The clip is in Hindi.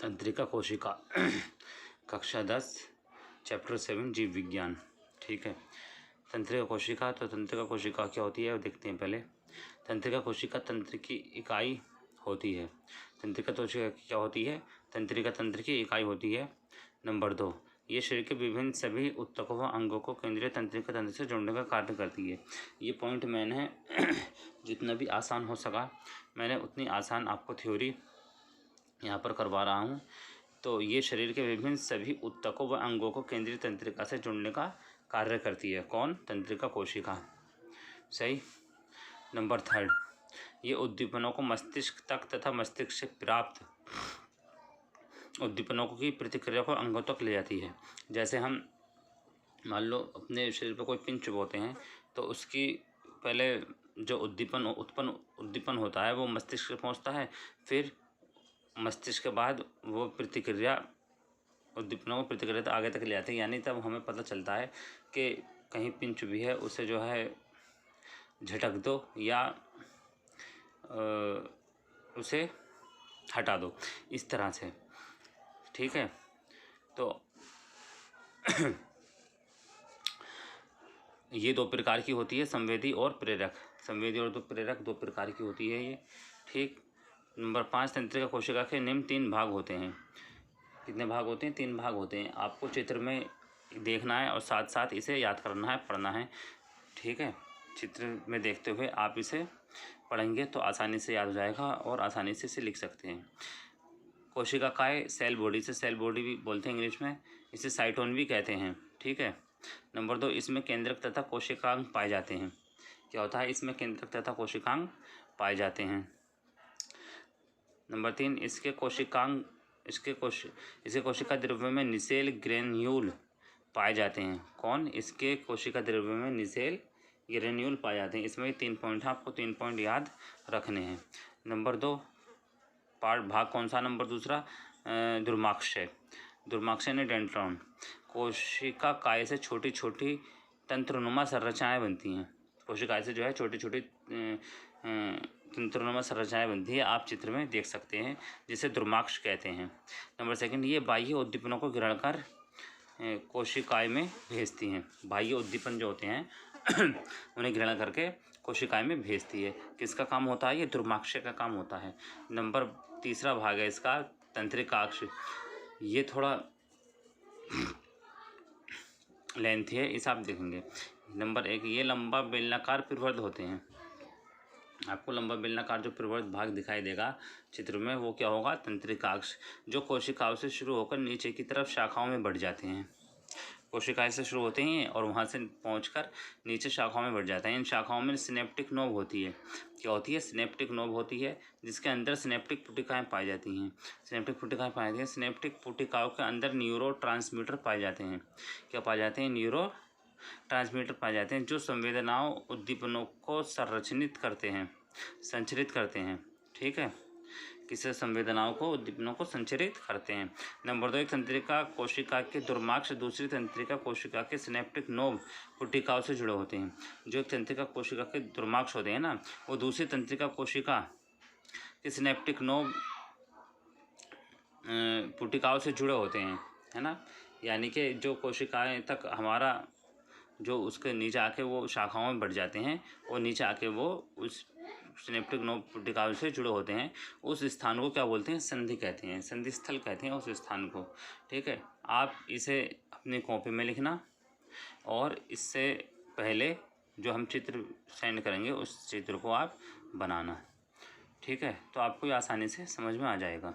तंत्रिका कोशिका कक्षा 10 चैप्टर 7 जीव विज्ञान। ठीक है। तंत्रिका कोशिका, तो तंत्रिका कोशिका क्या होती है वो देखते हैं पहले। तंत्रिका कोशिका तंत्र की इकाई होती है। तंत्रिका कोशिका क्या होती है? तंत्रिका तंत्र की इकाई होती है। नंबर 2, ये शरीर के विभिन्न सभी ऊतकों व अंगों को केंद्रीय तंत्रिका तंत्र से जोड़ने का कार्य करती है। ये पॉइंट मैंने जितना भी आसान हो सका मैंने उतनी आसान आपको थ्योरी यहाँ पर करवा रहा हूँ। तो ये शरीर के विभिन्न सभी ऊतकों व अंगों को केंद्रीय तंत्रिका से जोड़ने का कार्य करती है। कौन? तंत्रिका कोशिका। सही। नंबर 3, ये उद्दीपनों को मस्तिष्क तक तथा मस्तिष्क से प्राप्त उद्दीपनों की प्रतिक्रिया को अंगों तक ले जाती है। जैसे हम मान लो अपने शरीर पर कोई पिन चुभोते हैं तो उसकी पहले जो उद्दीपन होता है वो मस्तिष्क से पहुंचता है, फिर मस्तिष्क के बाद वो प्रतिक्रिया उद्दीपनों को प्रतिक्रिया तो आगे तक ले जाते हैं। यानी तब हमें पता चलता है कि कहीं पिन चुभी है, उसे जो है झटक दो या उसे हटा दो, इस तरह से। ठीक है। तो ये दो प्रकार की होती है, संवेदी और प्रेरक। संवेदी और प्रेरक दो प्रकार की होती है ये। ठीक। नंबर 5, तंत्रिका कोशिका के निम्न 3 भाग होते हैं। कितने भाग होते हैं? 3 भाग होते हैं। आपको चित्र में देखना है और साथ साथ इसे याद करना है, पढ़ना है। ठीक है। चित्र में देखते हुए आप इसे पढ़ेंगे तो आसानी से याद हो जाएगा और आसानी से इसे लिख सकते हैं। कोशिका काय सेल बॉडी, से सेल बॉडी भी बोलते हैं इंग्लिश में, इसे साइटोन भी कहते हैं। ठीक है। नंबर 2, इसमें केंद्रक तथा कोशिकांग पाए जाते हैं। क्या होता है? इसमें केंद्रक तथा कोशिकांग पाए जाते हैं। नंबर 3, इसके कोशिका द्रव्य में निसेल ग्रेन्यूल पाए जाते हैं। कौन? इसके कोशिका द्रव्य में निसेल ग्रेन्यूल पाए जाते हैं। इसमें 3 पॉइंट है, आपको 3 पॉइंट याद रखने हैं। नंबर 2 भाग कौन सा? नंबर 2 दुर्माक्षय। दुर्माक्षय ने डेंड्रॉन। कोशिका काय से छोटी छोटी तंत्रुनुमा संरचनाएं बनती हैं। कोशिका से जो है छोटी छोटी तंत्रुनुमा संरचनाएं बनती है, आप चित्र में देख सकते हैं, जिसे दुर्माक्ष कहते हैं। नंबर 2, ये बाह्य उद्दीपनों को ग्रहण कर कोशिकाएं में भेजती हैं। बाह्य उद्दीपन जो होते हैं उन्हें ग्रहण करके कोशिकाएं में भेजती है। किसका काम होता है? ये दुर्माक्षय का काम होता है। नंबर 3 भाग है इसका तंत्रिकाक्ष। ये थोड़ा लेंथ है, इसे आप देखेंगे। नंबर 1, ये लंबा बेलनाकार प्रवृत्त होते हैं। आपको लंबा बेलनाकार जो प्रवृत्त भाग दिखाई देगा चित्र में, वो क्या होगा? तंत्रिकाक्ष, जो कोशिकाओं से शुरू होकर नीचे की तरफ शाखाओं में बढ़ जाते हैं। कोशिकाएं से शुरू होते हैं और वहाँ से पहुंचकर नीचे शाखाओं में बढ़ जाते हैं। इन शाखाओं में सिनेप्टिक नोब होती है। क्या होती है? सिनेप्टिक नोब होती है, जिसके अंदर सिनेप्टिक पुटिकाएं पाई जाती हैं। सिनेप्टिक पुटिकाएं पाई जाती हैं। सिनेप्टिक पुटिकाओं के अंदर न्यूरो ट्रांसमीटर पाए जाते हैं। क्या पाए जाते हैं? न्यूरो ट्रांसमीटर पाए जाते हैं, जो संवेदनाओं उद्दीपनों को संरक्षित करते हैं। ठीक है। किसी संवेदनाओं को उद्दीपनों को संचरित करते हैं। नंबर 2, एक तंत्रिका कोशिका के दुर्माक्ष दूसरी तंत्रिका कोशिका के सिनेप्टिक नोब पुटिकाओं से जुड़े होते हैं। जो एक तंत्रिका कोशिका के दुर्माक्ष होते हैं ना, वो दूसरी तंत्रिका कोशिका के सिनेप्टिक नोब पुटिकाओं से जुड़े होते हैं, है ना। यानी कि जो कोशिकाएं तक हमारा जो उसके नीचे आके वो शाखाओं में बढ़ जाते हैं, और नीचे आके वो उस सिनेप्टिक नोब पुटिकाओं से जुड़े होते हैं। उस स्थान को क्या बोलते हैं? संधि कहते हैं, संधि स्थल कहते हैं उस स्थान को। ठीक है। आप इसे अपनी कॉपी में लिखना, और इससे पहले जो हम चित्र सेंड करेंगे उस चित्र को आप बनाना। ठीक है। तो आपको ये आसानी से समझ में आ जाएगा।